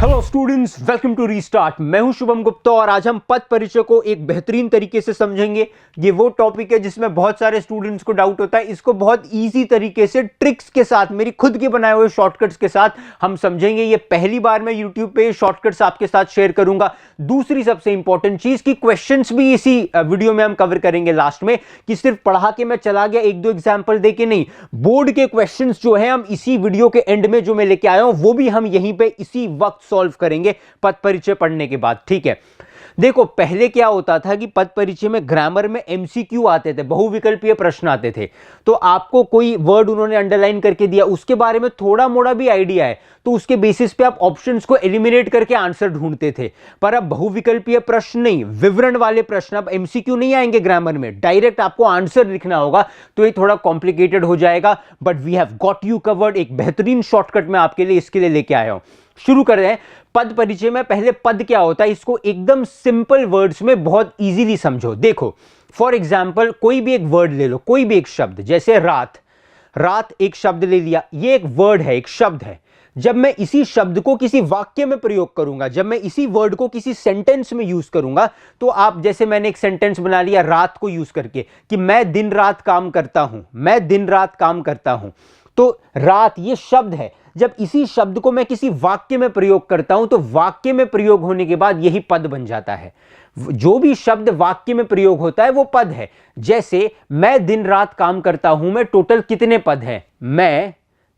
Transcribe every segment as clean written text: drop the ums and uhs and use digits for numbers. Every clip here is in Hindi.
Hello students, welcome to restart. मैं हूं शुभम गुप्ता और आज हम पद परिचय को एक बेहतरीन तरीके से समझेंगे। ये वो टॉपिक है जिसमें बहुत सारे स्टूडेंट्स को डाउट होता है। इसको बहुत इजी तरीके से ट्रिक्स के साथ, मेरी खुद के बनाए हुए शॉर्टकट्स के साथ हम समझेंगे। ये पहली बार मैं यूट्यूब पे शॉर्टकट्स आपके साथ शेयर करूंगा। दूसरी सबसे इंपॉर्टेंट चीज की क्वेश्चंस भी इसी वीडियो में हम कवर करेंगे लास्ट में, कि सिर्फ पढ़ा के मैं चला गया, एक दो एग्जाम्पल दे के नहीं। बोर्ड के क्वेश्चंस जो है हम इसी वीडियो के एंड में जो मैं लेके आया हूं वो भी हम यहीं पे इसी वक्त सॉल्व करेंगे पद परिचय पढ़ने के बाद। ठीक है, देखो पहले क्या होता था कि पद परिचय में ग्रामर में एमसीक्यू आते थे, बहुविकल्पीय प्रश्न आते थे। तो आपको कोई वर्ड उन्होंने अंडरलाइन करके दिया, उसके बारे में थोड़ा मोड़ा भी आइडिया है तो उसके बेसिस पे आप ऑप्शंस को एलिमिनेट करके आंसर ढूंढते थे। पर अब बहुविकल्पीय प्रश्न नहीं, विवरण वाले प्रश्न, अब एमसीक्यू नहीं आएंगे ग्रामर में, डायरेक्ट आपको आंसर लिखना होगा। तो ये थोड़ा कॉम्प्लिकेटेड हो जाएगा, but we have got you covered. एक बेहतरीन शॉर्टकट मैं आपके लिए इसके लिए लेके आया हूं। शुरू कर रहे हैं पद परिचय में। पहले पद क्या होता है, इसको एकदम सिंपल वर्ड्स में बहुत इजीली समझो। देखो फॉर एग्जांपल कोई भी एक वर्ड ले लो, कोई भी एक शब्द, जैसे रात। रात एक शब्द ले लिया, ये एक वर्ड है, एक शब्द है। जब मैं इसी शब्द को किसी वाक्य में प्रयोग करूंगा, जब मैं इसी वर्ड को किसी सेंटेंस में यूज करूंगा, तो आप जैसे मैंने एक सेंटेंस बना लिया रात को यूज करके कि मैं दिन रात काम करता हूं, मैं दिन रात काम करता हूं। तो रात ये शब्द है, जब इसी शब्द को मैं किसी वाक्य में प्रयोग करता हूं तो वाक्य में प्रयोग होने के बाद यही पद बन जाता है। जो भी शब्द वाक्य में प्रयोग होता है वो पद है। जैसे मैं दिन रात काम करता हूं में टोटल कितने पद हैं? मैं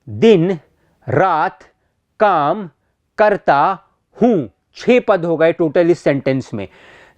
दिन रात काम करता हूं, 6 पद हो गए टोटल इस सेंटेंस में।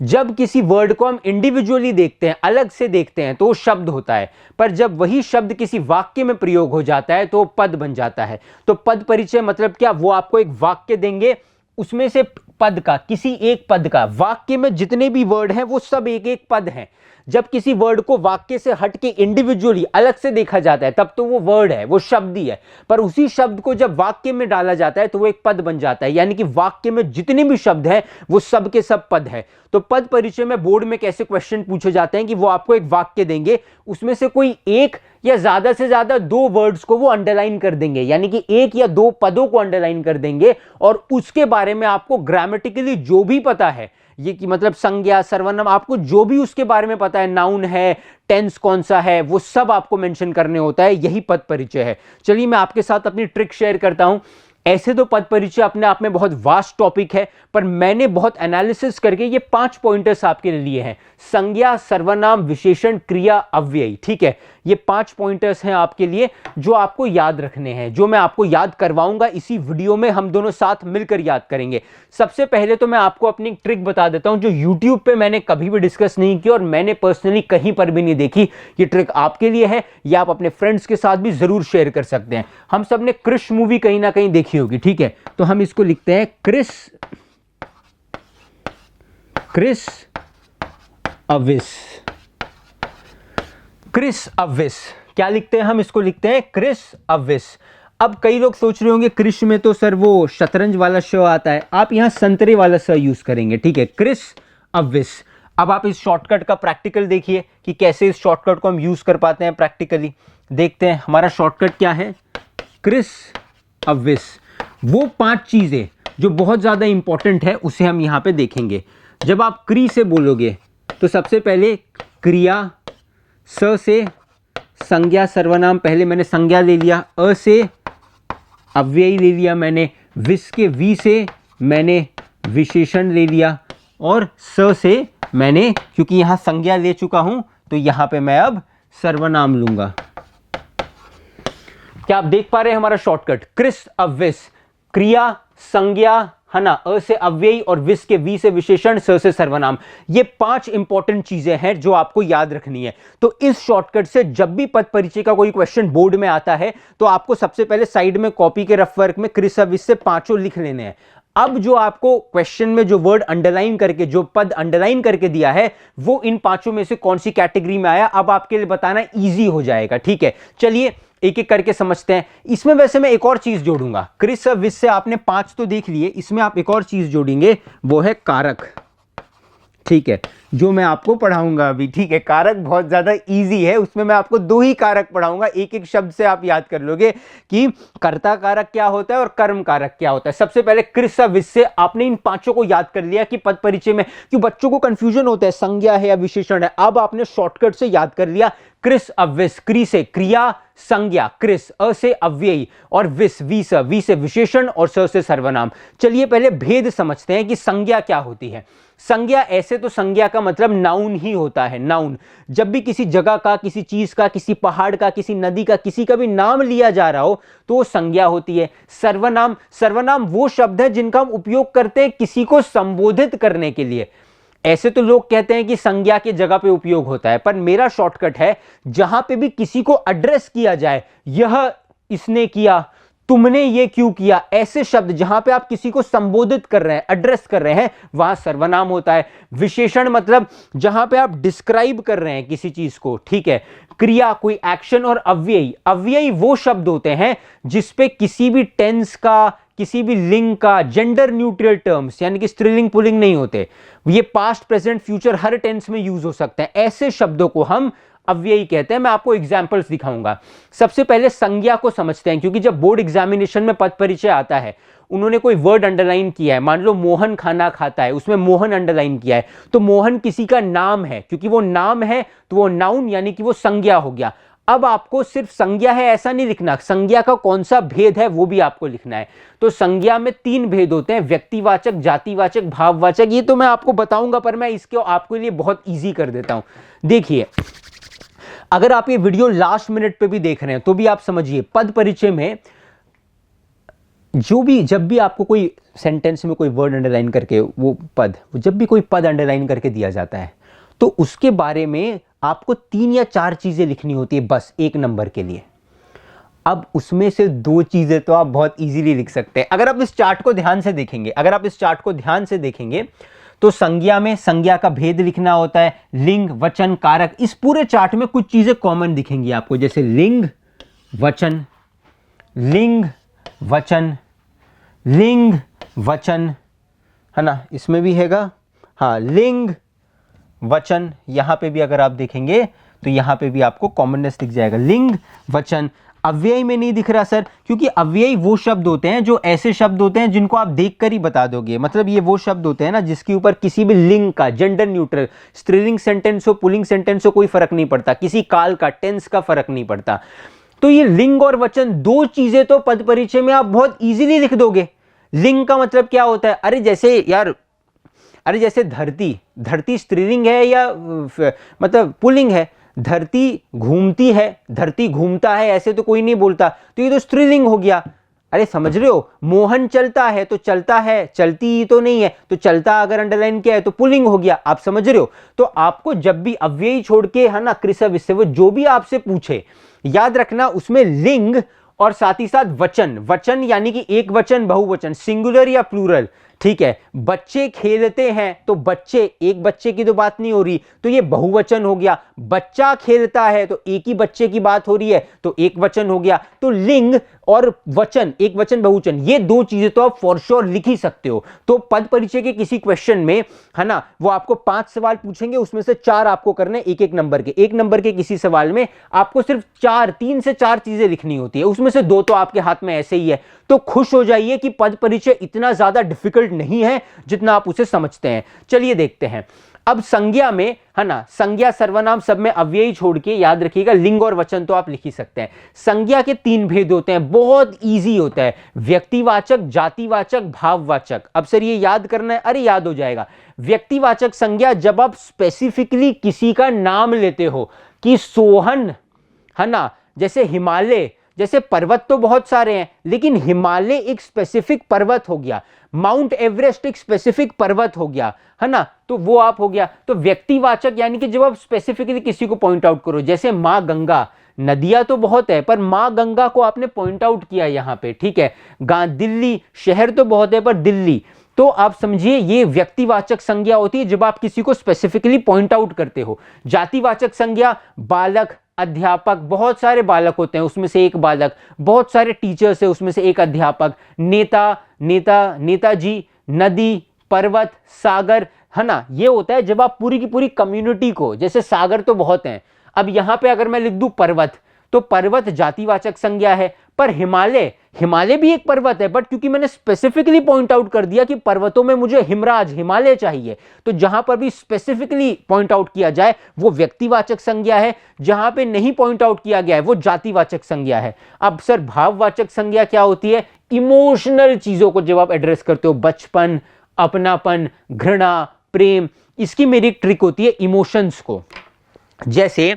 जब किसी वर्ड को हम इंडिविजुअली देखते हैं, अलग से देखते हैं, तो वो शब्द होता है, पर जब वही शब्द किसी वाक्य में प्रयोग हो जाता है तो पद बन जाता है। तो पद परिचय मतलब क्या, वो आपको एक वाक्य देंगे, उसमें से पद का, किसी एक पद का, वाक्य में जितने भी वर्ड हैं वो सब एक एक पद हैं। जब किसी वर्ड को वाक्य से हट के इंडिविजुअली अलग से देखा जाता है तब तो वो वर्ड है, वो शब्द ही है। पर उसी शब्द को जब वाक्य में डाला जाता है तो वो एक पद बन जाता है। यानी कि वाक्य में जितने भी शब्द हैं वो सब के सब पद है। तो पद परिचय में बोर्ड में कैसे क्वेश्चन पूछे जाते हैं कि वो आपको एक वाक्य देंगे, उसमें से कोई एक या ज्यादा से ज्यादा 2 वर्ड्स को वो अंडरलाइन कर देंगे, यानी कि 1 या 2 पदों को अंडरलाइन कर देंगे, और उसके बारे में आपको ग्रामेटिकली जो भी पता है, ये कि मतलब संज्ञा सर्वनाम, आपको जो भी उसके बारे में पता है, नाउन है, टेंस कौन सा है, वो सब आपको मेंशन करने होता है। यही पद परिचय है। चलिए मैं आपके साथ अपनी ट्रिक शेयर करता हूं। ऐसे तो पद परिचय अपने आप में बहुत वास्ट टॉपिक है, पर मैंने बहुत एनालिसिस करके ये 5 पॉइंटर्स आपके लिए हैं। संज्ञा सर्वनाम विशेषण क्रिया अव्ययी, ठीक है, ये 5 पॉइंटर्स हैं आपके लिए जो आपको याद रखने हैं, जो मैं आपको याद करवाऊंगा इसी वीडियो में, हम दोनों साथ मिलकर याद करेंगे। सबसे पहले तो मैं आपको अपनी ट्रिक बता देता हूं जो यूट्यूब पे मैंने कभी भी डिस्कस नहीं की और मैंने पर्सनली कहीं पर भी नहीं देखी। ये ट्रिक आपके लिए है, या आप अपने फ्रेंड्स के साथ भी जरूर शेयर कर सकते हैं। हम सब ने क्रिश मूवी कहीं ना कहीं देखी होगी, ठीक है, तो हम इसको लिखते हैं क्रिस अविस। क्रिस अविस क्या लिखते हैं हम? इसको लिखते हैं क्रिस अविस। अब कई लोग सोच रहे होंगे क्रिश में तो सर वो शतरंज वाला श आता है, आप यहां संतरे वाला स यूज करेंगे, ठीक है, क्रिस अविस। अब आप इस शॉर्टकट का प्रैक्टिकल देखिए कि कैसे इस शॉर्टकट को हम यूज कर पाते हैं प्रैक्टिकली। देखते हैं हमारा शॉर्टकट क्या है, क्रिस अविस। वो 5 चीजें जो बहुत ज्यादा इंपॉर्टेंट है उसे हम यहां पे देखेंगे। जब आप क्री से बोलोगे तो सबसे पहले क्रिया, स से संज्ञा सर्वनाम, पहले मैंने संज्ञा ले लिया, अ से अव्ययी ले लिया मैंने, विस के वी से मैंने विशेषण ले लिया, और स से मैंने, क्योंकि यहां संज्ञा ले चुका हूं तो यहां पे मैं अब सर्वनाम लूंगा। क्या आप देख पा रहे हैं हमारा शॉर्टकट? क्रिस अविस, क्रिया, संज्ञा, है ना, अ से अव्ययी और विस के वी से विशेषण, स से सर्वनाम। ये 5 इंपॉर्टेंट चीजें हैं जो आपको याद रखनी है। तो इस शॉर्टकट से जब भी पद परिचय का कोई क्वेश्चन बोर्ड में आता है तो आपको सबसे पहले साइड में कॉपी के रफ वर्क में क्रिस अविस से 5 लिख लेने हैं। अब जो आपको क्वेश्चन में जो वर्ड अंडरलाइन करके, जो पद अंडरलाइन करके दिया है, वो इन 5 में से कौन सी कैटेगरी में आया, अब आपके लिए बताना इजी हो जाएगा, ठीक है। चलिए एक एक करके समझते हैं। इसमें वैसे मैं एक और चीज जोड़ूंगा, क्रिस विस से आपने 5 तो देख लिए, इसमें आप एक और चीज जोड़ेंगे, वो है कारक। ठीक है, जो मैं आपको पढ़ाऊंगा अभी, ठीक है। कारक बहुत ज्यादा इजी है, उसमें मैं आपको दो ही कारक पढ़ाऊंगा, एक एक शब्द से आप याद कर लोगे कि कर्ता कारक क्या होता है और कर्म कारक क्या होता है। सबसे पहले कृस विस से आपने इन पांचों को याद कर लिया कि पद परिचय में क्यों बच्चों को कंफ्यूजन होता है संज्ञा है या विशेषण है, अब आपने शॉर्टकट से याद कर लिया। कृस अविस, क्री से क्रिया संज्ञा, कृस अ से अव्ययी और विस वी से विशेषण और स से सर्वनाम। चलिए पहले भेद समझते हैं कि संज्ञा क्या होती है। संज्ञा, ऐसे तो संज्ञा का मतलब नाउन ही होता है, नाउन। जब भी किसी जगह का, किसी चीज का, किसी पहाड़ का, किसी नदी का, किसी का भी नाम लिया जा रहा हो तो वो संज्ञा होती है। सर्वनाम, सर्वनाम वो शब्द है जिनका हम उपयोग करते हैं किसी को संबोधित करने के लिए। ऐसे तो लोग कहते हैं कि संज्ञा की जगह पे उपयोग होता है, पर मेरा शॉर्टकट है जहां पे भी किसी को एड्रेस किया जाए, यह इसने किया, तुमने ये क्यों किया, ऐसे शब्द जहां पे आप किसी को संबोधित कर रहे हैं, एड्रेस कर रहे हैं, वहां सर्वनाम होता है। विशेषण मतलब जहां पे आप डिस्क्राइब कर रहे हैं किसी चीज को, ठीक है। क्रिया, कोई एक्शन। और अव्ययी, अव्ययी वो शब्द होते हैं जिसपे किसी भी टेंस का, किसी भी लिंग का, जेंडर न्यूट्रल टर्म्स यानी कि स्त्रीलिंग पुल्लिंग नहीं होते, ये पास्ट प्रेजेंट फ्यूचर हर टेंस में यूज हो सकते हैं। ऐसे शब्दों को हम अव्ययी कहते हैं। मैं आपको एग्जांपल्स दिखाऊंगा। सबसे पहले संज्ञा को समझते हैं, क्योंकि जब बोर्ड एग्जामिनेशन में पद परिचय आता है, उन्होंने कोई वर्ड अंडरलाइन किया है, मान लो मोहन खाना खाता है, उसमें मोहन अंडरलाइन किया है, तो मोहन किसी का नाम है, क्योंकि वो नाम है तो वो नाउन यानी कि वो संज्ञा हो गया। अब आपको सिर्फ संज्ञा है ऐसा नहीं लिखना, संज्ञा का कौन सा भेद है वो भी आपको लिखना है। तो संज्ञा में तीन भेद होते हैं, व्यक्तिवाचक, जातिवाचक, भाववाचक। ये तो मैं आपको बताऊंगा, पर मैं इसको आपके लिए बहुत ईजी कर देता हूं। देखिए, अगर आप ये वीडियो लास्ट मिनट पे भी देख रहे हैं तो भी आप समझिए, पद परिचय में जो भी, जब भी आपको कोई सेंटेंस में कोई वर्ड अंडरलाइन करके, वो पद, जब भी कोई पद अंडरलाइन करके दिया जाता है तो उसके बारे में आपको 3 या 4 चीजें लिखनी होती है बस, एक नंबर के लिए। अब उसमें से 2 चीजें तो आप बहुत इजीली लिख सकते हैं। अगर आप इस चार्ट को ध्यान से देखेंगे, अगर आप इस चार्ट को ध्यान से देखेंगे तो संज्ञा में संज्ञा का भेद लिखना होता है, लिंग, वचन, कारक। इस पूरे चार्ट में कुछ चीजें कॉमन दिखेंगी आपको, जैसे लिंग, वचन, लिंग, वचन, लिंग, वचन, है ना, इसमें भी हैगा, हाँ, लिंग, वचन। यहां पे भी अगर आप देखेंगे तो यहां पे भी आपको कॉमननेस दिख जाएगा, लिंग, वचन। अव्ययी में नहीं दिख रहा सर, क्योंकि अव्ययी वो शब्द होते हैं जो ऐसे शब्द होते हैं जिनको आप देखकर ही बता दोगे। मतलब ये वो शब्द होते हैं ना जिसके ऊपर किसी भी लिंग का, जेंडर न्यूट्रल, स्त्रीलिंग सेंटेंस हो, पुल्लिंग सेंटेंस हो, कोई फर्क नहीं पड़ता, किसी काल का, टेंस का फर्क नहीं पड़ता। तो ये लिंग और वचन 2 चीजें तो पद परिचय में आप बहुत इजीली लिख दोगे। लिंग का मतलब क्या होता है, अरे जैसे यार, अरे जैसे धरती, धरती स्त्रीलिंग है या मतलब पुल्लिंग है? धरती घूमती है, धरती घूमता है, ऐसे तो कोई नहीं बोलता, तो ये तो स्त्रीलिंग हो गया। अरे समझ रहे हो, मोहन चलता है तो चलता है, चलती तो नहीं है, तो चलता अगर अंडरलाइन किया है तो पुल्लिंग हो गया। आप समझ रहे हो? तो आपको जब भी अव्ययी छोड़ के, है ना, कृस विस, वो जो भी आपसे पूछे, याद रखना उसमें लिंग और साथ ही साथ वचन, वचन यानी कि एक वचन, बहुवचन, सिंगुलर या प्लूरल, ठीक है। बच्चे खेलते हैं तो बच्चे, एक बच्चे की तो बात नहीं हो रही, तो ये बहुवचन हो गया। बच्चा खेलता है तो एक ही बच्चे की बात हो रही है, तो एक वचन हो गया। तो लिंग और वचन, एक वचन, बहुवचन, ये 2 चीजें तो आप फॉर श्योर लिख ही सकते हो। तो पद परिचय के किसी क्वेश्चन में, है ना, वो आपको 5 सवाल पूछेंगे, उसमें से 4 आपको करने एक नंबर के। एक नंबर के किसी सवाल में आपको सिर्फ 3 से 4 चीजें लिखनी होती है, उसमें से 2 तो आपके हाथ में ऐसे ही है। तो खुश हो जाइए कि पद परिचय इतना ज्यादा डिफिकल्ट नहीं है जितना आप उसे समझते हैं। चलिए देखते हैं। अब संज्ञा में, है ना, संज्ञा सर्वनाम सब में अव्ययी छोड़ के याद रखिएगा लिंग और वचन तो आप लिख ही सकते हैं। संज्ञा के 3 भेद होते हैं, बहुत इजी होता है, व्यक्तिवाचक, जातिवाचक, भाववाचक। अब सर ये याद करना है, अरे याद हो जाएगा। व्यक्तिवाचक संज्ञा जब आप स्पेसिफिकली किसी का नाम लेते हो कि सोहन, है ना, जैसे हिमालय, जैसे पर्वत तो बहुत सारे हैं लेकिन हिमालय एक स्पेसिफिक पर्वत हो गया, माउंट एवरेस्ट एक स्पेसिफिक पर्वत हो गया, है ना, तो वो आप हो गया। तो व्यक्तिवाचक यानी कि जब आप स्पेसिफिकली किसी को पॉइंट आउट करो, जैसे मां गंगा, नदियां तो बहुत है पर मां गंगा को आपने पॉइंट आउट किया यहां पे, ठीक है। दिल्ली शहर तो बहुत है पर दिल्ली, तो आप समझिए ये व्यक्तिवाचक संज्ञा होती है जब आप किसी को स्पेसिफिकली पॉइंट आउट करते हो। जातिवाचक संज्ञा, बालक, अध्यापक, बहुत सारे बालक होते हैं उसमें से एक बालक, बहुत सारे टीचर्स है उसमें से एक अध्यापक, नेता, नेताजी, नदी, पर्वत, सागर, है ना। ये होता है जब आप पूरी की पूरी कम्युनिटी को, जैसे सागर तो बहुत हैं, अब यहां पे अगर मैं लिख दूं पर्वत, तो पर्वत जातिवाचक संज्ञा है। पर हिमालय, हिमालय भी एक पर्वत है, बट क्योंकि मैंने स्पेसिफिकली पॉइंट आउट कर दिया कि पर्वतों में मुझे हिमराज, हिमालय चाहिए, तो जहां पर भी स्पेसिफिकली पॉइंट आउट किया जाए वो व्यक्तिवाचक संज्ञा है, जहां पे नहीं पॉइंट आउट किया गया है वो जातिवाचक संज्ञा है। अब सर भाववाचक संज्ञा क्या होती है? इमोशनल चीजों को जब आप एड्रेस करते हो, बचपन, अपनापन, घृणा, प्रेम, इसकी मेरी एक ट्रिक होती है इमोशंस को। जैसे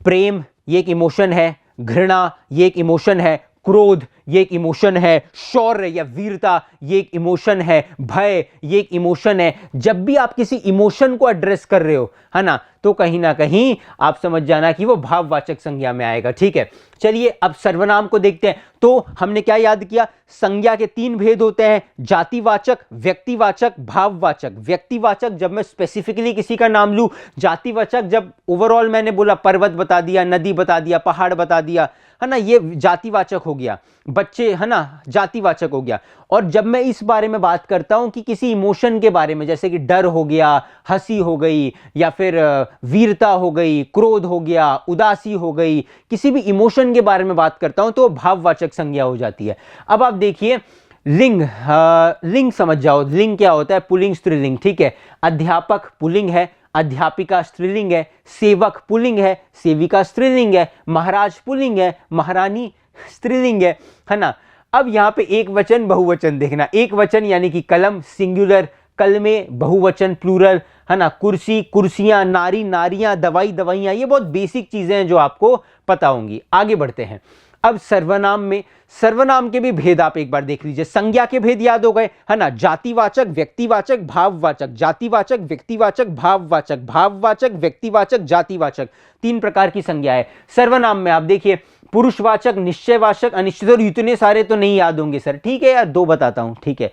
प्रेम ये एक इमोशन है, घृणा ये एक इमोशन है, क्रोध ये एक इमोशन है, शौर्य या वीरता ये एक इमोशन है, भय ये एक इमोशन है। जब भी आप किसी इमोशन को एड्रेस कर रहे हो, है ना, तो कहीं ना कहीं आप समझ जाना कि वो भाववाचक संज्ञा में आएगा। ठीक है, चलिए अब सर्वनाम को देखते हैं। तो हमने क्या याद किया? संज्ञा के 3 भेद होते हैं, जातिवाचक, व्यक्तिवाचक, भाववाचक। व्यक्तिवाचक जब मैं स्पेसिफिकली किसी का नाम लूं, जातिवाचक जब ओवरऑल मैंने बोला, पर्वत बता दिया, नदी बता दिया, पहाड़ बता दिया, है ना, ये जातिवाचक हो गया। बच्चे, है ना, जातिवाचक हो गया। और जब मैं इस बारे में बात करता हूं कि किसी इमोशन के बारे में, जैसे कि डर हो गया, हंसी हो गई, या फिर वीरता हो गई, क्रोध हो गया, उदासी हो गई, किसी भी इमोशन के बारे में बात करता हूं, तो भाववाचक संज्ञा हो जाती है। अब आप देखिए लिंग, लिंग समझ जाओ, लिंग क्या होता है? पुल्लिंग, स्त्रीलिंग। ठीक है, अध्यापक पुल्लिंग है, अध्यापिका स्त्रीलिंग है, सेवक पुल्लिंग है, सेविका स्त्रीलिंग है, महाराज पुल्लिंग है, महारानी स्त्रीलिंग है ना। अब यहां पे एक वचन बहुवचन देखना। एक वचन यानी कि कलम सिंगुलर, कलमे बहुवचन प्लूरल, है ना, कुर्सी कुर्सियां, नारी नारियां, दवाई दवाइयां, ये बहुत बेसिक चीजें हैं जो आपको पता होंगी। आगे बढ़ते हैं। अब सर्वनाम में, सर्वनाम के भी भेद आप एक बार देख लीजिए। संज्ञा के भेद याद हो गए, है ना, जातिवाचक, व्यक्तिवाचक, भाववाचक, जातिवाचक, व्यक्तिवाचक, भाववाचक, भाववाचक, व्यक्तिवाचक, जातिवाचक, 3 प्रकार की संज्ञा है। सर्वनाम में आप देखिए पुरुषवाचक, निश्चयवाचक, अनिश्चित, और इतने सारे तो नहीं याद होंगे सर। ठीक है यार, 2 बताता हूं। ठीक है,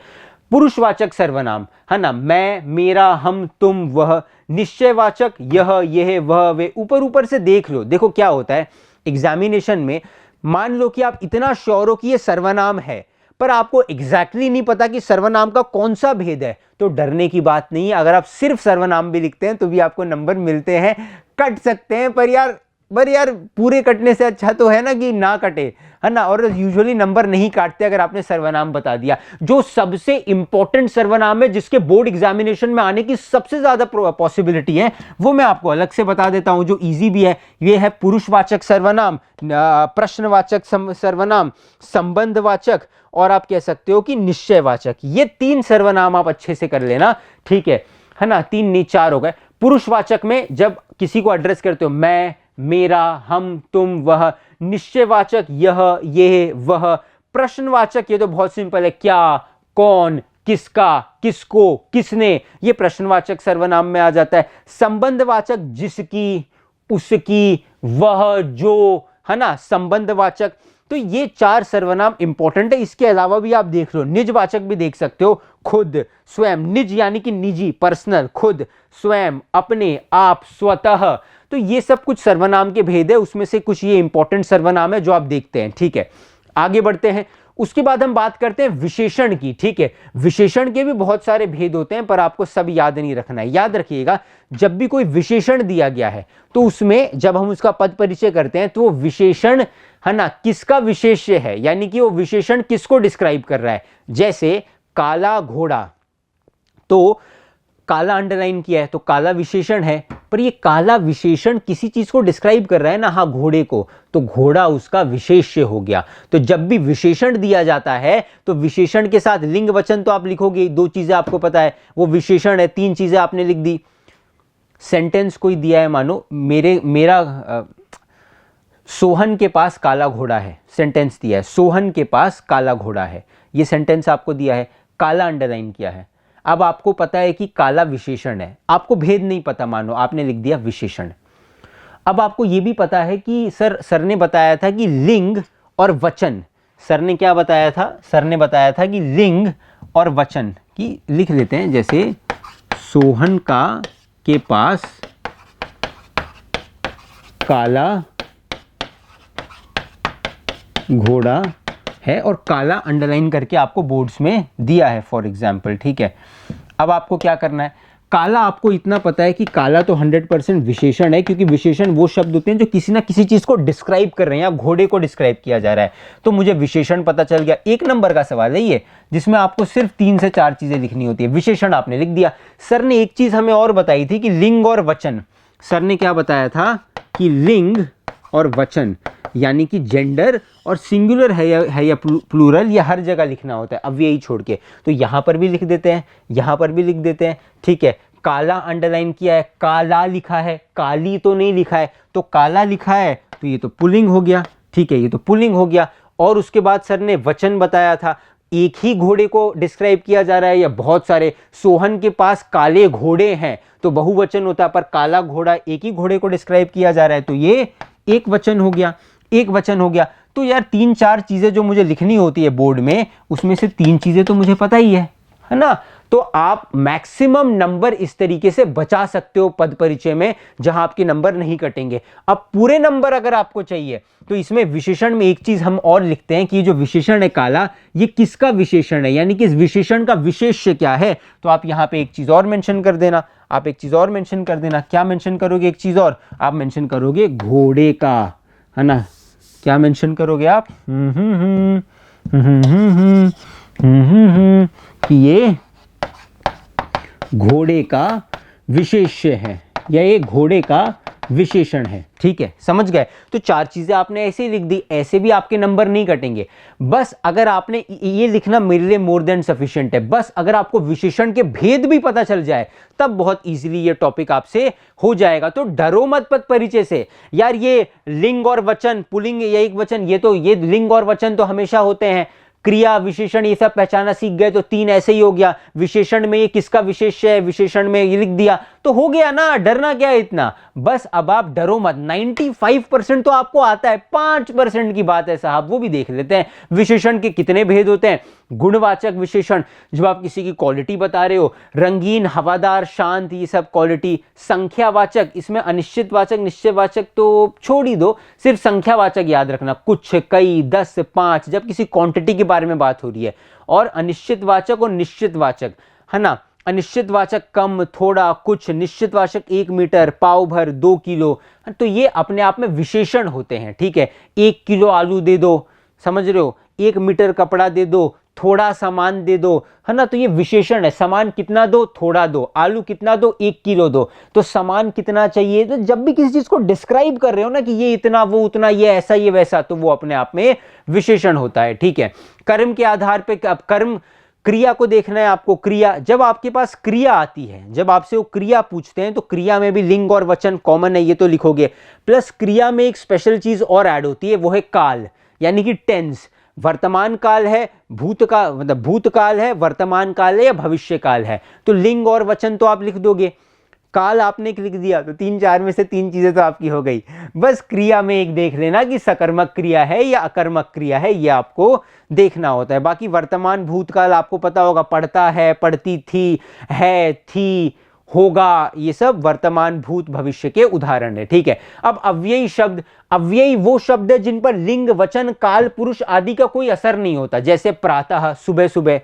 पुरुषवाचक सर्वनाम, है ना, मैं, मेरा, हम, तुम, वह। निश्चयवाचक यह, यह, वह, वे। ऊपर ऊपर से देख लो, देखो क्या होता है एग्जामिनेशन में। मान लो कि आप इतना श्योर हो कि ये सर्वनाम है, पर आपको एग्जैक्टली नहीं पता कि सर्वनाम का कौन सा भेद है, तो डरने की बात नहीं है। अगर आप सिर्फ सर्वनाम भी लिखते हैं तो भी आपको नंबर मिलते हैं, कट सकते हैं, पर यार पूरे कटने से अच्छा तो है ना कि ना कटे, है ना। और यूजुअली नंबर नहीं काटते अगर आपने सर्वनाम बता दिया। जो सबसे इंपॉर्टेंट सर्वनाम है, जिसके बोर्ड एग्जामिनेशन में आने की सबसे ज्यादा पॉसिबिलिटी है, वो मैं आपको अलग से बता देता हूं, जो इजी भी है। ये है पुरुषवाचक सर्वनाम, प्रश्नवाचक सर्वनाम, संबंधवाचक, और आप कह सकते हो कि निश्चयवाचक। ये 3 सर्वनाम आप अच्छे से कर लेना। ठीक है ना, 3 नहीं 4 हो गए। पुरुषवाचक में जब किसी को एड्रेस करते हो, मैं, मेरा, हम, तुम, वह। निश्चयवाचक यह, यह, वह। प्रश्नवाचक ये तो बहुत सिंपल है, क्या, कौन, किसका, किसको, किसने, ये प्रश्नवाचक सर्वनाम में आ जाता है। संबंधवाचक जिसकी, उसकी, वह, जो, है ना, संबंधवाचक। तो ये 4 सर्वनाम इंपॉर्टेंट है। इसके अलावा भी आप देख लो, निजवाचक भी देख सकते हो, खुद, स्वयं। निज यानी कि निजी, पर्सनल, खुद, स्वयं, अपने, आप, स्वतः। तो ये सब कुछ सर्वनाम के भेद है, उसमें से कुछ ये इंपॉर्टेंट सर्वनाम है जो आप देखते हैं। ठीक है, आगे बढ़ते हैं। उसके बाद हम बात करते हैं विशेषण की। ठीक है, विशेषण के भी बहुत सारे भेद होते हैं, पर आपको सब याद नहीं रखना है। याद रखिएगा, जब भी कोई विशेषण दिया गया है तो उसमें जब हम उसका पद परिचय करते हैं तो वो विशेषण, है ना, किसका विशेष्य है, यानी कि वो विशेषण किसको डिस्क्राइब कर रहा है। जैसे काला घोड़ा, तो काला अंडरलाइन किया है तो काला विशेषण है, पर ये काला विशेषण किसी चीज को डिस्क्राइब कर रहा है ना, हाँ, घोड़े को, तो घोड़ा उसका विशेष्य हो गया। तो जब भी विशेषण दिया जाता है तो विशेषण के साथ लिंग वचन तो आप लिखोगे, 2 चीजें आपको पता है, वो विशेषण है, 3 चीजें आपने लिख दी। सेंटेंस कोई दिया है, मानो मेरा सोहन के पास काला घोड़ा है, सेंटेंस दिया है, सोहन के पास काला घोड़ा है, ये सेंटेंस आपको दिया है, काला अंडरलाइन किया है। अब आपको पता है कि काला विशेषण है, आपको भेद नहीं पता, मानो आपने लिख दिया विशेषण। अब आपको यह भी पता है कि सर ने बताया था कि लिंग और वचन, सर ने क्या बताया था? सर ने बताया था कि लिंग और वचन की लिख लेते हैं, जैसे सोहन के पास काला घोड़ा है, और काला अंडरलाइन करके आपको बोर्ड्स में दिया है फॉर एग्जाम्पल। ठीक है, अब आपको क्या करना है, काला आपको इतना पता है कि काला तो 100% विशेषण है, क्योंकि विशेषण वो शब्द होते हैं जो किसी ना किसी चीज को डिस्क्राइब कर रहे हैं, या घोड़े को डिस्क्राइब किया जा रहा है। तो मुझे विशेषण पता चल गया। 1 नंबर का सवाल है ये, जिसमें आपको सिर्फ 3 से 4 चीजें लिखनी होती है। विशेषण आपने लिख दिया। सर ने एक चीज हमें और बताई थी कि लिंग और वचन। सर ने क्या बताया था कि लिंग और वचन यानी कि जेंडर और सिंगुलर है या प्लूरल, या हर जगह लिखना होता है अव्ययी छोड़ के। तो यहां पर भी लिख देते हैं, यहां पर भी लिख देते हैं, ठीक है। काला अंडरलाइन किया है, काला लिखा है, काली तो नहीं लिखा है, तो काला लिखा है तो ये तो पुल्लिंग हो गया, ठीक है, ये तो पुल्लिंग हो गया। और उसके बाद सर ने वचन बताया था, एक ही घोड़े को डिस्क्राइब किया जा रहा है या बहुत सारे। सोहन के पास काले घोड़े हैं तो बहुवचन होता है, पर काला घोड़ा एक ही घोड़े को डिस्क्राइब किया जा रहा है, तो ये एक वचन हो गया, एक वचन हो गया। तो यार 3-4 चीजें जो मुझे लिखनी होती है बोर्ड में, उसमें से 3 चीजें तो मुझे पता ही है ना। तो आप मैक्सिमम नंबर इस तरीके से बचा सकते हो पद परिचय में, जहां आपके नंबर नहीं कटेंगे। अब पूरे नंबर अगर आपको चाहिए तो इसमें विशेषण में एक चीज हम और लिखते हैं कि जो विशेषण है काला, ये किसका विशेषण है, यानी कि इस विशेषण का विशेष्य क्या है। तो आप यहां पे एक चीज और मेंशन कर देना, आप एक चीज और मेंशन कर देना। क्या मेंशन करोगे? एक चीज और आप मेंशन करोगे घोड़े का, है ना। क्या मेंशन करोगे आप? कि ये घोड़े का विशेष्य है, या ये घोड़े का विशेषण है, ठीक है, समझ गए। तो 4 चीजें आपने ऐसे ही लिख दी, ऐसे भी आपके नंबर नहीं कटेंगे। बस अगर आपने ये लिखना मेरे लिए मोर देन सफिशिएंट है। बस अगर आपको विशेषण के भेद भी पता चल जाए तब बहुत इजीली ये टॉपिक आपसे हो जाएगा। तो डरो मत पद परिचय से। यार ये लिंग और वचन, पुल्लिंग या एक वचन, ये लिंग और वचन तो हमेशा होते हैं। क्रिया विशेषण ये सब पहचाना सीख गए तो 3 ऐसे ही हो गया। विशेषण में ये किसका विशेष्य है, विशेषण में ये लिख दिया तो हो गया ना। डरना क्या है इतना, बस अब आप डरो मत। 95% तो आपको आता है, 5% की बात है साहब, वो भी देख लेते हैं। विशेषण के कितने भेद होते हैं? गुणवाचक विशेषण, जब आप किसी की क्वालिटी बता रहे हो, रंगीन, हवादार, शांत, ये सब क्वालिटी। संख्यावाचक, इसमें अनिश्चितवाचक, निश्चयवाचक तो छोड़ ही दो, सिर्फ संख्यावाचक याद रखना, कुछ, कई, 10, 5, जब किसी क्वांटिटी के बारे में बात हो रही है। और अनिश्चितवाचक और निश्चितवाचक, है ना। अनिश्चितवाचक कम, थोड़ा, कुछ। निश्चितवाचक 1 मीटर, पाव भर, 2 किलो। तो ये अपने आप में विशेषण होते हैं, ठीक है। 1 किलो आलू दे दो, समझ रहे हो, 1 मीटर कपड़ा दे दो, थोड़ा सामान दे दो, है ना। तो ये विशेषण है। सामान कितना दो? थोड़ा दो। आलू कितना दो? 1 किलो दो। तो सामान कितना चाहिए? तो जब भी किसी चीज को डिस्क्राइब कर रहे हो ना कि ये इतना, वो उतना, ये ऐसा, ये वैसा, तो वो अपने आप में विशेषण होता है, ठीक है। कर्म के आधार पे, अब कर्म, क्रिया को देखना है आपको। क्रिया, जब आपके पास क्रिया आती है, जब आपसे वो क्रिया पूछते हैं, तो क्रिया में भी लिंग और वचन कॉमन है, ये तो लिखोगे। प्लस क्रिया में एक स्पेशल चीज और ऐड होती है, वो है काल, यानी कि टेंस। वर्तमान काल है, भूतकाल, मतलब भूतकाल है, वर्तमान काल है, या भविष्य काल है। तो लिंग और वचन तो आप लिख दोगे, काल आपने लिख दिया, तो 3-4 में से 3 चीजें तो आपकी हो गई। बस क्रिया में एक देख लेना कि सकर्मक क्रिया है या अकर्मक क्रिया है, ये आपको देखना होता है। बाकी वर्तमान, भूतकाल आपको पता होगा, पढ़ता है, पढ़ती थी, है, थी, होगा, ये सब वर्तमान, भूत, भविष्य के उदाहरण है, ठीक है। अब अव्ययी शब्द, अव्ययी वो शब्द है जिन पर लिंग, वचन, काल, पुरुष आदि का कोई असर नहीं होता। जैसे प्रातः, सुबह सुबह।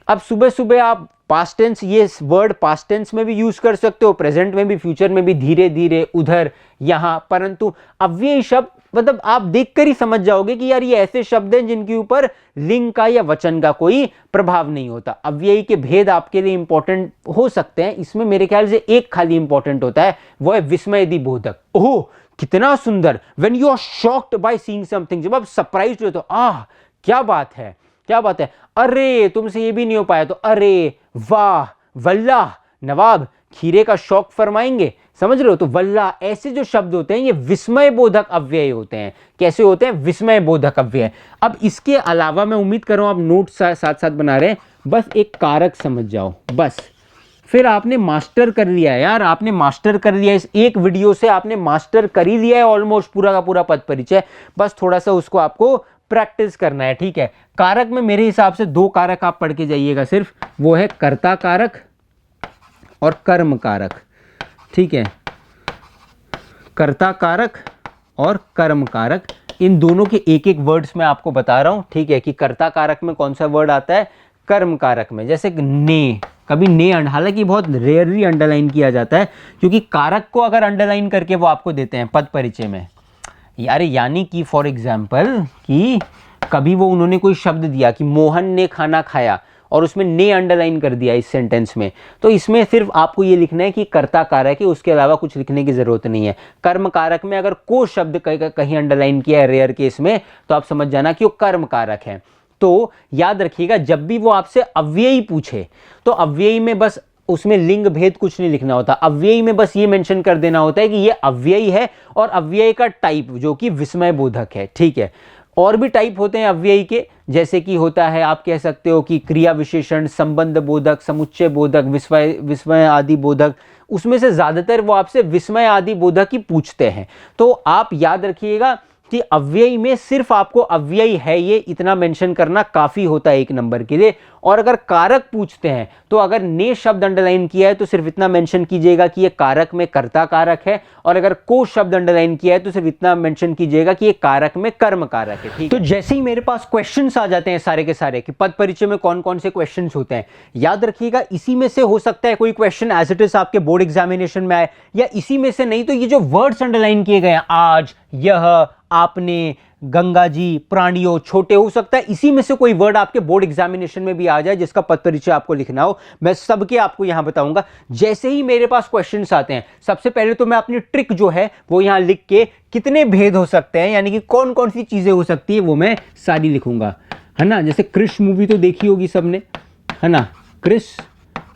अब सुबह सुबह आप पास्ट टेंस, ये वर्ड पास्ट टेंस में भी यूज कर सकते हो, प्रेजेंट में भी, फ्यूचर में भी, धीरे धीरे, उधर, यहां। परंतु अव्ययी शब्द मतलब आप देखकर ही समझ जाओगे कि यार ये ऐसे शब्द हैं जिनके ऊपर लिंग का या वचन का कोई प्रभाव नहीं होता। अव्ययी के भेद आपके लिए इंपॉर्टेंट हो सकते हैं, इसमें मेरे ख्याल से एक खाली इंपॉर्टेंट होता है, वो है विस्मयदी बोधक। ओह कितना सुंदर, when you are shocked by seeing something, जब आप सरप्राइज्ड हो तो आह क्या बात है, क्या बात है। अरे तुमसे ये भी नहीं हो पाया तो अरे, वाह, वल्लाह, नवाब खीरे का शौक फरमाएंगे, समझ रहे हो। तो वल्लाह, ऐसे जो शब्द होते हैं ये विस्मय बोधक अव्यय होते हैं। कैसे होते हैं? विस्मय बोधक अव्यय। अब इसके अलावा मैं उम्मीद कर रहा हूं आप नोट साथ साथ बना रहे हैं, बस एक कारक समझ जाओ, बस फिर आपने मास्टर कर लिया है यार, आपने मास्टर कर लिया। इस एक वीडियो से आपने मास्टर कर ही लिया है ऑलमोस्ट पूरा का पूरा पद परिचय। बस थोड़ा सा उसको आपको प्रैक्टिस करना है, ठीक है। कारक में मेरे हिसाब से 2 कारक आप पढ़ के जाइएगा सिर्फ, वो है कर्ता कारक और कर्म कारक, ठीक है। कर्ता कारक और कर्म कारक, इन दोनों के एक एक वर्ड्स मैं आपको बता रहा हूं, ठीक है, कि कर्ता कारक में कौन सा वर्ड आता है, कर्म कारक में। जैसे ने, कभी ने हालांकि बहुत रेयरली अंडरलाइन किया जाता है, क्योंकि कारक को अगर अंडरलाइन करके वो आपको देते हैं पद परिचय में यार, यानी कि फॉर एग्जाम्पल कि कभी वो उन्होंने कोई शब्द दिया कि मोहन ने खाना खाया और उसमें ने अंडरलाइन कर दिया इस सेंटेंस में, तो इसमें सिर्फ आपको ये लिखना है कि कर्ता कारक है, उसके अलावा कुछ लिखने की जरूरत नहीं है। कर्म कारक में अगर को शब्द कहीं अंडरलाइन किया है रेयर केस में, तो आप समझ जाना कि वो कर्म कारक है। तो याद रखिएगा जब भी वो आपसे अव्ययी पूछे तो अव्ययी में बस उसमें लिंग भेद कुछ नहीं लिखना होता, अव्ययी में बस ये मेंशन कर देना होता है कि ये अव्ययी है और अव्यय का टाइप जो कि विस्मय बोधक है, ठीक है। और भी टाइप होते हैं अव्ययी के, जैसे कि होता है आप कह सकते हो कि क्रिया विशेषण, संबंध बोधक, समुच्चय बोधक, विस्मय आदि बोधक, उसमें से ज्यादातर वो आपसे विस्मय आदि बोधक ही पूछते हैं। तो आप याद रखिएगा कि अव्ययी में सिर्फ आपको अव्ययी है ये इतना मेंशन करना काफी होता है एक नंबर के लिए। और अगर कारक पूछते हैं तो अगर ने शब्द अंडरलाइन किया है तो सिर्फ इतना मेंशन कीजिएगा कि ये कारक में कर्ता कारक है, और अगर को शब्द अंडरलाइन किया है तो सिर्फ इतना मेंशन कीजिएगा कि ये कारक में कर्म कारक है, ठीक है। तो जैसे ही मेरे पास क्वेश्चंस आ जाते हैं सारे के सारे कि पद परिचय में कौन कौन से क्वेश्चंस होते हैं, याद रखिएगा इसी में से हो सकता है कोई क्वेश्चन एज इट इज आपके बोर्ड एग्जामिनेशन में आए, या इसी में से नहीं तो ये जो वर्ड्स अंडरलाइन किए गए हैं आज, यह, आपने, गंगा जी, प्राणियों, छोटे, हो सकता है इसी में से कोई वर्ड आपके बोर्ड एग्जामिनेशन में भी आ जाए जिसका पद परिचय आपको लिखना हो। मैं सबके आपको यहां बताऊंगा। जैसे ही मेरे पास क्वेश्चंस आते हैं सबसे पहले तो मैं अपनी ट्रिक जो है वो यहां लिख के कितने भेद हो सकते हैं यानी कि कौन कौन सी चीजें हो सकती है वो मैं सारी लिखूंगा, है ना। जैसे क्रिश मूवी तो देखी होगी सबने, है ना, क्रिश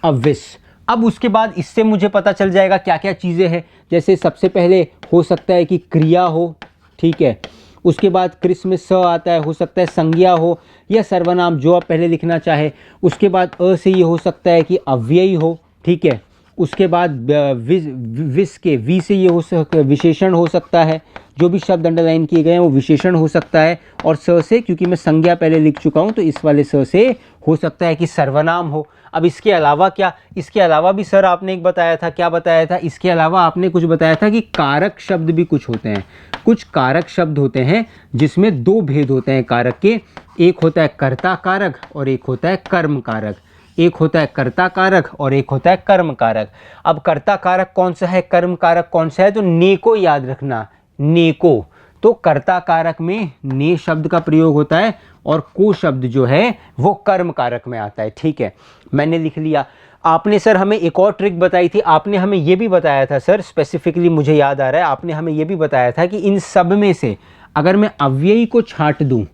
अविस। अब उसके बाद इससे मुझे पता चल जाएगा क्या क्या चीजें हैं। जैसे सबसे पहले हो सकता है कि क्रिया हो, ठीक है। उसके बाद क्रिस में स आता है, हो सकता है संज्ञा हो या सर्वनाम जो आप पहले लिखना चाहे। उसके बाद अ से ये हो सकता है कि अव्ययी हो, ठीक है। उसके बाद विस के वी से ये हो सकता है विशेषण हो सकता है, जो भी शब्द अंडरलाइन किए गए हैं वो विशेषण हो सकता है। और स से, क्योंकि मैं संज्ञा पहले लिख चुका हूँ तो इस वाले स से हो सकता है कि सर्वनाम हो। अब इसके अलावा क्या, इसके अलावा भी सर आपने एक बताया था, क्या बताया था, इसके अलावा आपने कुछ बताया था कि कारक शब्द भी कुछ होते हैं। कुछ कारक शब्द होते हैं जिसमें दो भेद होते हैं कारक के, एक होता है कर्ता कारक और एक होता है कर्म कारक। एक होता है कर्ता कारक और एक होता है कर्म कारक। अब कर्ता कारक कौन सा है, कर्म कारक कौन सा है, तो ने को याद रखना, ने को। तो कर्ता कारक में ने शब्द का प्रयोग होता है और को शब्द जो है वो कर्म कारक में आता है, ठीक है। मैंने लिख लिया। आपने सर हमें एक और ट्रिक बताई थी, आपने हमें ये भी बताया था सर, स्पेसिफिकली मुझे याद आ रहा है, आपने हमें ये भी बताया था कि इन सब में से अगर मैं अव्ययी को छांट दूं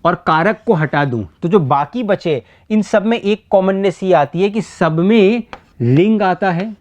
और कारक को हटा दूं तो जो बाकी बचे इन सब में एक कॉमननेस ये आती है कि सब में लिंग आता है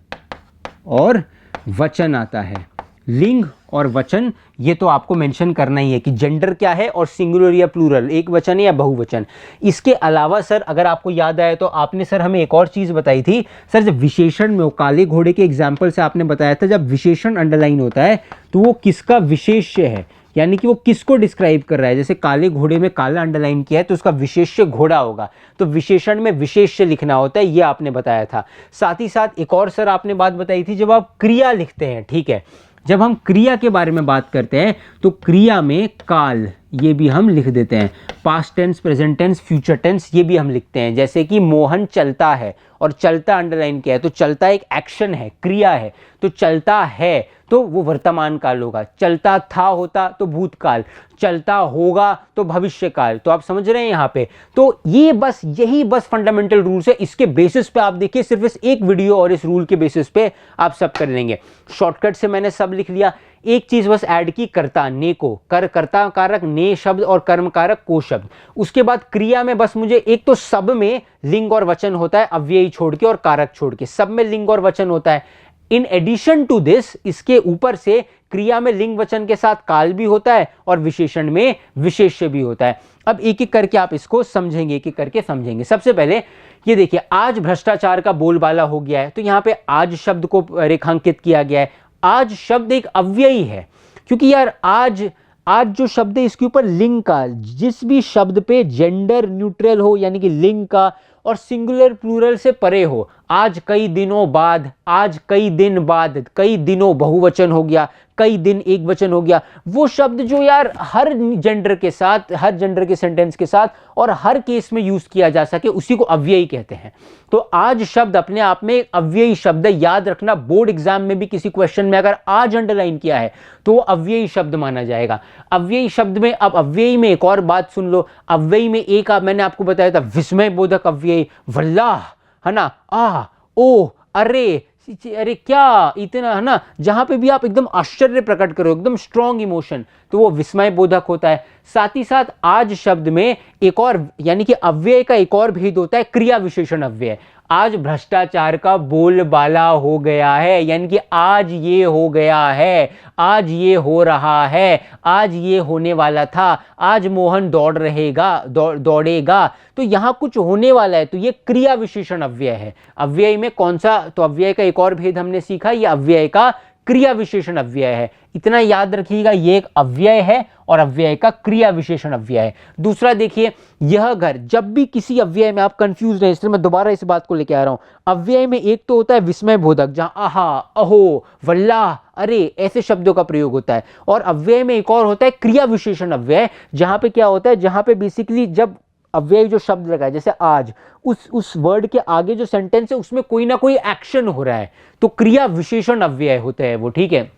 और वचन आता है। लिंग और वचन ये तो आपको मेंशन करना ही है कि जेंडर क्या है और सिंगुलर या प्लूरल, एक वचन है या बहुवचन। इसके अलावा सर अगर आपको याद आए तो आपने सर हमें एक और चीज़ बताई थी सर, जब विशेषण में, काले घोड़े के एग्जाम्पल से आपने बताया था जब विशेषण अंडरलाइन होता है तो वो किसका विशेष्य है, यानी कि वो किसको डिस्क्राइब कर रहा है। जैसे काले घोड़े में काला अंडरलाइन किया है तो उसका विशेष्य घोड़ा होगा, तो विशेषण में विशेष्य लिखना होता है, ये आपने बताया था। साथ ही साथ एक और सर आपने बात बताई थी, जब आप क्रिया लिखते हैं, ठीक है, जब हम क्रिया के बारे में बात करते हैं तो क्रिया में काल ये भी हम लिख देते हैं, past tense, present tense, future tense ये भी हम लिखते हैं। जैसे कि मोहन चलता है और चलता अंडरलाइन किया है तो चलता एक एक्शन है, क्रिया है, तो चलता है तो वो वर्तमान काल होगा, चलता था होता तो भूतकाल, चलता होगा तो भविष्यकाल। तो आप समझ रहे हैं यहाँ पे। तो ये बस यही बस फंडामेंटल रूल्स है, इसके बेसिस पे आप देखिए सिर्फ इस एक वीडियो और इस रूल के बेसिस पे आप सब कर लेंगे। शॉर्टकट से मैंने सब लिख लिया। एक चीज बस ऐड की, कर्ता, ने को, कर्ता कारक ने शब्द और कर्म कारक को शब्द। उसके बाद क्रिया में बस मुझे एक तो सब में लिंग और वचन होता है, अव्ययी छोड़ के और कारक छोड़ के, सब में लिंग और वचन होता है। इन एडिशन टू दिस, इसके ऊपर से क्रिया में लिंग वचन के साथ काल भी होता है और विशेषण में विशेष्य भी होता है। अब एक एक करके आप इसको समझेंगे, एक एक करके समझेंगे। सबसे पहले ये देखिए, आज भ्रष्टाचार का बोलबाला हो गया है तो यहां पे आज शब्द को रेखांकित किया गया है। आज शब्द एक अव्ययी है क्योंकि यार आज जो शब्द है इसके ऊपर लिंग का, जिस भी शब्द पे जेंडर न्यूट्रल हो यानी कि लिंग का और सिंगुलर प्लूरल से परे हो, आज कई दिनों बाद, आज कई दिन बाद, कई दिनों बहुवचन हो गया, कई दिन एक वचन हो गया। वो शब्द जो यार हर जेंडर के साथ, हर जेंडर के सेंटेंस के साथ और हर केस में यूज किया जा सके, उसी को अव्ययी कहते हैं। तो आज शब्द अपने आप में एक अव्ययी शब्द है। याद रखना, बोर्ड एग्जाम में भी किसी क्वेश्चन में अगर आज अंडरलाइन किया है तो वो अव्ययी शब्द माना जाएगा। अव्ययी शब्द में, अब अव्ययी में एक और बात सुन लो। अव्ययी में एक मैंने आपको बताया था विस्मय बोधक अव्ययी, वल्लाह, है ना, आ, ओ, अरे, अरे क्या, इतना, है ना, जहां पे भी आप एकदम आश्चर्य प्रकट करो, एकदम स्ट्रॉन्ग इमोशन, तो वो विस्मय बोधक होता है। साथ ही साथ आज शब्द में एक और, यानी कि अव्यय का एक और भेद होता है, क्रिया विशेषण अव्यय। आज भ्रष्टाचार का बोलबाला हो गया है, यानी कि आज ये हो गया है, आज ये हो रहा है, आज ये होने वाला था, आज मोहन दौड़ेगा, तो यहां कुछ होने वाला है, तो ये क्रिया विशेषण अव्यय है। अव्यय में कौन सा, तो अव्यय का एक और भेद हमने सीखा, ये अव्यय का क्रिया विशेषण अव्यय है। इतना याद रखिएगा, ये एक अव्यय है और अव्यय का क्रिया विशेषण अव्यय है। दूसरा देखिए, यह घर, जब भी किसी अव्यय में आप कंफ्यूज रहे, इसलिए मैं दोबारा इस बात को लेके आ रहा हूं। अव्यय में एक तो होता है विस्मय बोधक, जहां आहा, अहो, वल्लाह, अरे, ऐसे शब्दों का प्रयोग होता है। और अव्यय में एक और होता है क्रिया विशेषण अव्यय, जहां पे क्या होता है, जहां पे बेसिकली जब अव्यय जो शब्द लगा है, जैसे आज, उस वर्ड के आगे जो सेंटेंस है उसमें कोई ना कोई एक्शन हो रहा है, तो क्रिया विशेषण अव्यय होते हैं वो, ठीक है।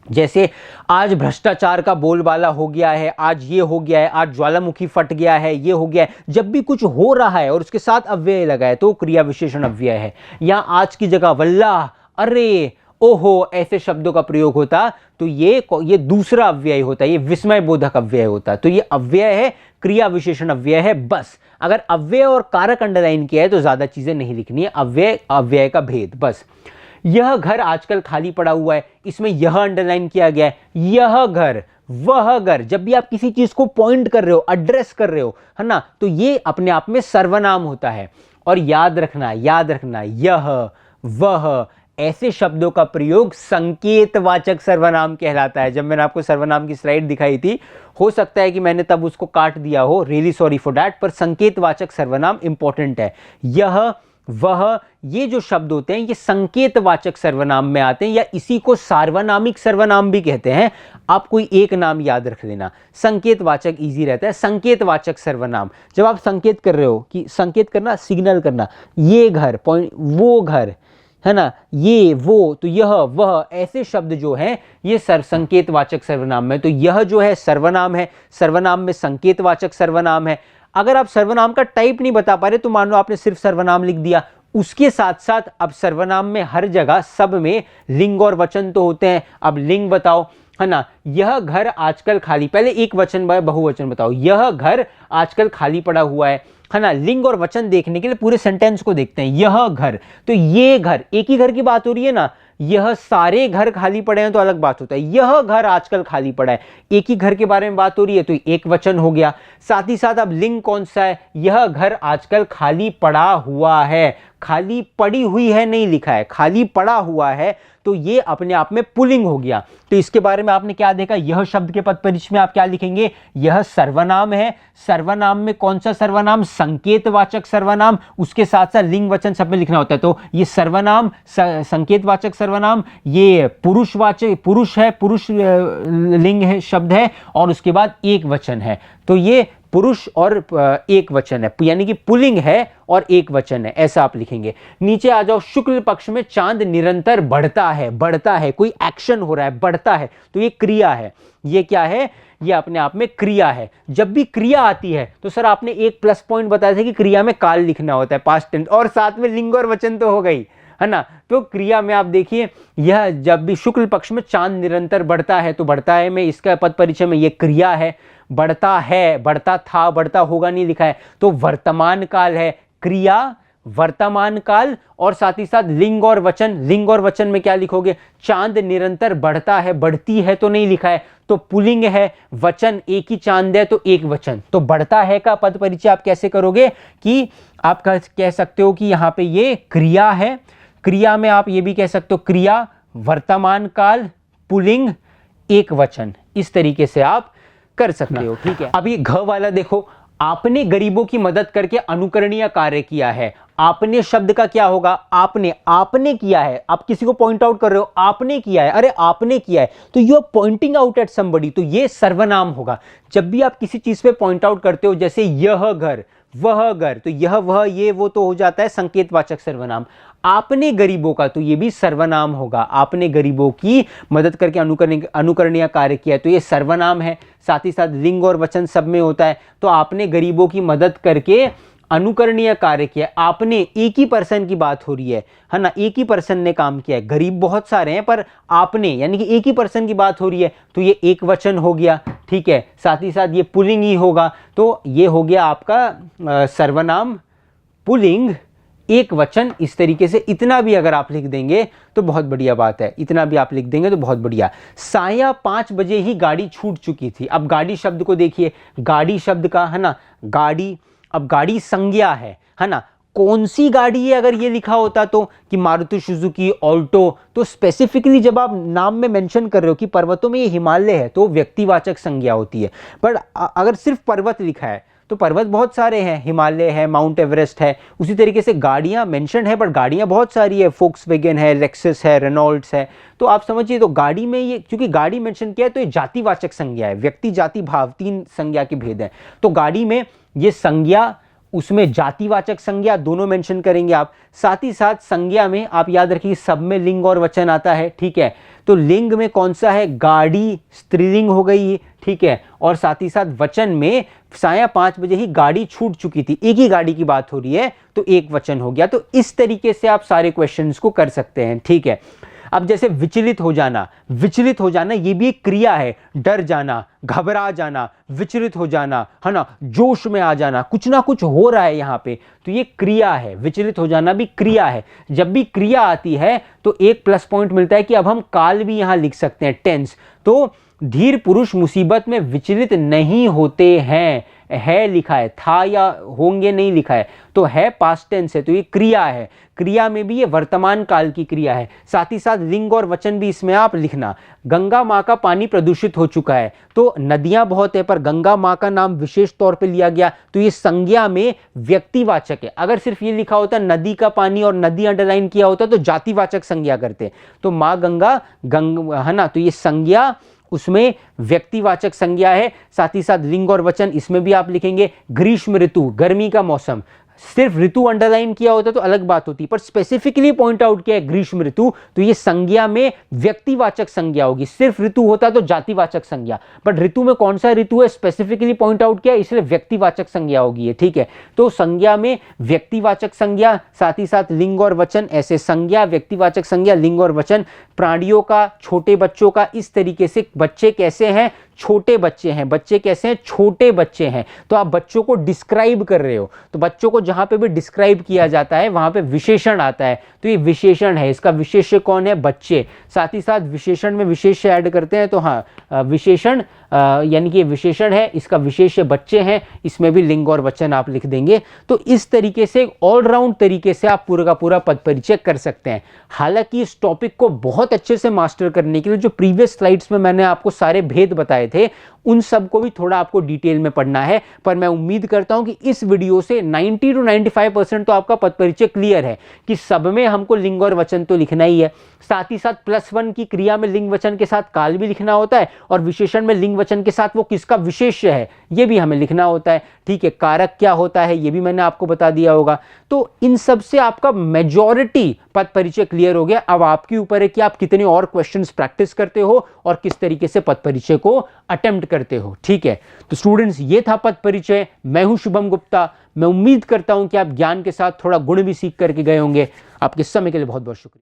जैसे आज भ्रष्टाचार का बोलबाला हो गया है, आज ये हो गया है, आज ज्वालामुखी फट गया है, ये हो गया है। जब भी कुछ हो रहा है और उसके साथ अव्यय लगा है तो क्रिया विशेषण अव्यय है। या आज की जगह वल्लाह, अरे, ओहो, ऐसे शब्दों का प्रयोग होता तो ये दूसरा अव्यय होता है, ये विस्मय बोधक अव्यय होता। तो ये अव्यय है, क्रिया विशेषण अव्यय है। बस अगर अव्यय और कारक अंडरलाइन किया है तो ज्यादा चीजें नहीं लिखनी है, अव्यय का भेद बस। यह घर आजकल खाली पड़ा हुआ है, इसमें यह अंडरलाइन किया गया है। यह घर, वह घर, जब भी आप किसी चीज को पॉइंट कर रहे हो, एड्रेस कर रहे हो, है ना, तो ये अपने आप में सर्वनाम होता है। और याद रखना, यह, वह, ऐसे शब्दों का प्रयोग संकेतवाचक सर्वनाम कहलाता है। जब मैंने आपको सर्वनाम की स्लाइड दिखाई थी, हो सकता है कि मैंने तब उसको काट दिया हो, रियली सॉरी फॉर दैट, पर संकेतवाचक सर्वनाम इंपॉर्टेंट है। यह, वह, ये जो शब्द होते हैं ये संकेतवाचक सर्वनाम में आते हैं, या इसी को सार्वनामिक सर्वनाम भी कहते हैं। आप कोई एक नाम याद रख लेना, संकेतवाचक इजी रहता है। संकेतवाचक सर्वनाम, जब आप संकेत कर रहे हो, कि संकेत करना, सिग्नल करना, ये घर, पॉइंट, वो घर, है ना, ये, वो, तो यह, वह, ऐसे शब्द जो हैं ये संकेतवाचक सर्वनाम में। तो यह जो है सर्वनाम है, सर्वनाम में संकेतवाचक सर्वनाम है। अगर आप सर्वनाम का टाइप नहीं बता पा रहे तो मान लो आपने सिर्फ सर्वनाम लिख दिया, उसके साथ साथ अब सर्वनाम में हर जगह सब में लिंग और वचन तो होते हैं। अब लिंग बताओ, है ना, यह घर आजकल खाली, पहले एक वचन बहुवचन बताओ, यह घर आजकल खाली पड़ा हुआ है ना। लिंग और वचन देखने के लिए पूरे सेंटेंस को देखते हैं। यह घर, तो ये घर, एक ही घर की बात हो रही है ना। यह सारे घर खाली पड़े हैं तो अलग बात होता है। यह घर आजकल खाली पड़ा है, एक ही घर के बारे में बात हो रही है तो एक वचन हो गया। साथ ही साथ अब लिंग कौन सा है, यह घर आजकल खाली पड़ा हुआ है, खाली पड़ी हुई है नहीं लिखा है, खाली पड़ा हुआ है, तो ये अपने आप में पुल्लिंग हो गया। तो इसके बारे में आपने क्या देखा, यह शब्द के पद परिचय में आप क्या लिखेंगे, यह सर्वनाम है। सर्वनाम में कौन सा सर्वनाम, संकेतवाचक सर्वनाम, उसके साथ साथ लिंग वचन सब में लिखना होता है। तो ये सर्वनाम, संकेतवाचक सर्वनाम, ये पुरुषवाचक, पुरुष है, पुरुष लिंग है, शब्द है, और उसके बाद एक वचन है। तो ये पुरुष और एक वचन है, यानी कि पुल्लिंग है और एक वचन है, ऐसा आप लिखेंगे। नीचे आ जाओ, शुक्ल पक्ष में चांद निरंतर बढ़ता है, बढ़ता है, कोई एक्शन हो रहा है, बढ़ता है, तो ये क्रिया है। ये क्या है, ये अपने आप में क्रिया है। जब भी क्रिया आती है तो सर आपने एक प्लस पॉइंट बताया था कि क्रिया में काल लिखना होता है, पास्ट टेंस, और साथ में लिंग और वचन तो हो गई, है ना। तो क्रिया में आप देखिए, यह जब भी शुक्ल पक्ष में चांद निरंतर बढ़ता है, तो बढ़ता है में इसका पद परिचय में ये क्रिया है। बढ़ता है, बढ़ता था, बढ़ता होगा नहीं लिखा है, तो वर्तमान काल है, क्रिया वर्तमान काल, और साथ ही साथ लिंग और वचन। लिंग और वचन में क्या लिखोगे, चांद निरंतर बढ़ता है, बढ़ती है तो नहीं लिखा है, तो पुल्लिंग है। वचन एक ही चांद है तो एक वचन, तो बढ़ता है का पद परिचय आप कैसे करोगे कि आप कह सकते हो कि यहाँ पे ये क्रिया है। क्रिया में आप ये भी कह सकते हो क्रिया वर्तमान काल पुल्लिंग एक वचन, इस तरीके से आप कर सकते हो, ठीक है। अभी घ वाला देखो, आपने गरीबों की मदद करके अनुकरणीय कार्य किया है। आपने शब्द का क्या होगा, आपने किया है, आप किसी को पॉइंट आउट कर रहे हो, आपने किया है, अरे आपने किया है, तो you are pointing out at somebody, तो ये सर्वनाम होगा। जब भी आप किसी चीज पे पॉइंट आउट करते हो, जैसे यह घर, वह घर, तो यह वह ये वो तो हो जाता है संकेतवाचक सर्वनाम। आपने गरीबों का, तो ये भी सर्वनाम होगा। आपने गरीबों की मदद करके अनुकरणीय कार्य किया, तो ये सर्वनाम है। साथ ही साथ लिंग और वचन सब में होता है, तो आपने गरीबों की मदद करके अनुकरणीय कार्य किया। आपने, एक ही पर्सन की बात हो रही है ना, एक ही पर्सन ने काम किया है। गरीब बहुत सारे हैं पर आपने यानी कि एक ही पर्सन की बात हो रही है, तो ये एक वचन हो गया, ठीक है। साथ ही साथ ये पुल्लिंग ही होगा, तो ये हो गया आपका सर्वनाम पुल्लिंग एक वचन। इस तरीके से इतना भी अगर आप लिख देंगे तो बहुत बढ़िया बात है, इतना भी आप लिख देंगे तो बहुत बढ़िया। साया 5 बजे ही गाड़ी छूट चुकी थी। अब गाड़ी शब्द को देखिए, गाड़ी शब्द का है ना, गाड़ी, अब गाड़ी संज्ञा है ना, कौन सी गाड़ी है अगर ये लिखा होता तो कि मारुति सुजुकी ऑल्टो, तो स्पेसिफिकली जब आप नाम में मेंशन कर रहे हो कि पर्वतों में ये हिमालय है तो व्यक्तिवाचक संज्ञा होती है। पर अगर सिर्फ पर्वत लिखा है तो पर्वत बहुत सारे हैं, हिमालय है, माउंट एवरेस्ट है। उसी तरीके से गाड़ियां मेंशन है, पर गाड़ियां बहुत सारी है, फोक्सवैगन है, लेक्सस है, रेनॉल्ड्स है। तो आप समझिए, तो गाड़ी में ये क्योंकि गाड़ी मेंशन किया है तो ये जातिवाचक संज्ञा है। व्यक्ति, जाति, भाव, 3 संज्ञा के भेद हैं। तो गाड़ी में ये संज्ञा, उसमें जातिवाचक संज्ञा दोनों मेंशन करेंगे आप। साथ ही साथ संज्ञा में आप याद रखिए सब में लिंग और वचन आता है, ठीक है। तो लिंग में कौन सा है, गाड़ी स्त्रीलिंग हो गई, ठीक है। और साथ ही साथ वचन में साया 5 बजे ही गाड़ी छूट चुकी थी, एक ही गाड़ी की बात हो रही है तो एक वचन हो गया। तो इस तरीके से आप सारे क्वेश्चंस को कर सकते हैं, ठीक है। अब जैसे विचलित हो जाना, विचलित हो जाना ये भी एक क्रिया है। डर जाना, घबरा जाना, विचलित हो जाना, है ना, जोश में आ जाना, कुछ ना कुछ हो रहा है यहाँ पे, तो ये क्रिया है। विचलित हो जाना भी क्रिया है। जब भी क्रिया आती है तो एक प्लस पॉइंट मिलता है कि अब हम काल भी यहाँ लिख सकते हैं, टेंस। तो धीर पुरुष मुसीबत में विचलित नहीं होते हैं, है लिखा है, था या होंगे नहीं लिखा है, तो है पास्ट टेंस है, तो ये क्रिया है। क्रिया में भी ये वर्तमान काल की क्रिया है। साथ ही साथ लिंग और वचन भी इसमें आप लिखना। गंगा माँ का पानी प्रदूषित हो चुका है, तो नदियां बहुत है पर गंगा माँ का नाम विशेष तौर पे लिया गया, तो ये संज्ञा में व्यक्तिवाचक है। अगर सिर्फ ये लिखा होता नदी का पानी और नदी अंडरलाइन किया होता तो जातिवाचक संज्ञा करते, तो माँ गंगा है ना, तो ये संज्ञा उसमें व्यक्तिवाचक संज्ञा है। साथ ही साथ लिंग और वचन इसमें भी आप लिखेंगे। ग्रीष्म ऋतु, गर्मी का मौसम, सिर्फ ऋतु अंडरलाइन किया होता तो अलग बात होती, पर स्पेसिफिकली पॉइंट आउट किया है ग्रीष्म ऋतु, तो ये संज्ञा में व्यक्तिवाचक संज्ञा होगी। सिर्फ ऋतु होता तो जातिवाचक संज्ञा, बट ऋतु में कौन सा ऋतु है स्पेसिफिकली पॉइंट आउट किया, इसलिए व्यक्तिवाचक संज्ञा होगी ये, ठीक है। तो संज्ञा में व्यक्तिवाचक संज्ञा, साथ ही साथ लिंग और वचन, ऐसे संज्ञा, व्यक्तिवाचक संज्ञा, लिंग और वचन। प्राणियों का, छोटे बच्चों का, इस तरीके से बच्चे कैसे हैं, छोटे बच्चे हैं। बच्चे कैसे हैं, छोटे बच्चे हैं। तो आप बच्चों को डिस्क्राइब कर रहे हो, तो बच्चों को जहां पे भी डिस्क्राइब किया जाता है वहां पे विशेषण आता है, तो ये विशेषण है। इसका विशेष्य कौन है, बच्चे। साथ ही साथ विशेषण में विशेष्य ऐड करते हैं, तो हाँ विशेषण यानी कि विशेषण है, इसका विशेष्य बच्चे हैं, इसमें भी लिंग और वचन आप लिख देंगे। तो इस तरीके से ऑलराउंड तरीके से आप पूरा का पूरा पद परिचय कर सकते हैं। हालांकि इस टॉपिक को बहुत अच्छे से मास्टर करने के लिए जो प्रीवियस स्लाइड्स में मैंने आपको सारे भेद बताए थे, उन सब को भी थोड़ा आपको डिटेल में पढ़ना है। पर मैं उम्मीद करता हूं कि इस वीडियो से 90 to 95% तो आपका पद परिचय क्लियर है कि सब में हमको लिंग और वचन तो लिखना ही है। साथ ही साथ +1 की क्रिया में लिंग वचन के साथ काल भी लिखना होता है, और विशेषण में लिंग वचन के साथ वो किसका विशेष्य है ये भी हमें लिखना होता है, ठीक है। कारक क्या होता है ये भी मैंने आपको बता दिया होगा। तो इन सब से आपका मेजॉरिटी पद परिचय क्लियर हो गया। अब आपके ऊपर है कि आप कितने और क्वेश्चंस प्रैक्टिस करते हो और किस तरीके से पद परिचय को अटेम्प्ट करते हो, ठीक है। तो स्टूडेंट्स, ये था पद परिचय। मैं हूं शुभम गुप्ता। मैं उम्मीद करता हूं कि आप ज्ञान के साथ थोड़ा गुण भी सीख करके गए होंगे। आपके समय के लिए बहुत बहुत शुक्रिया।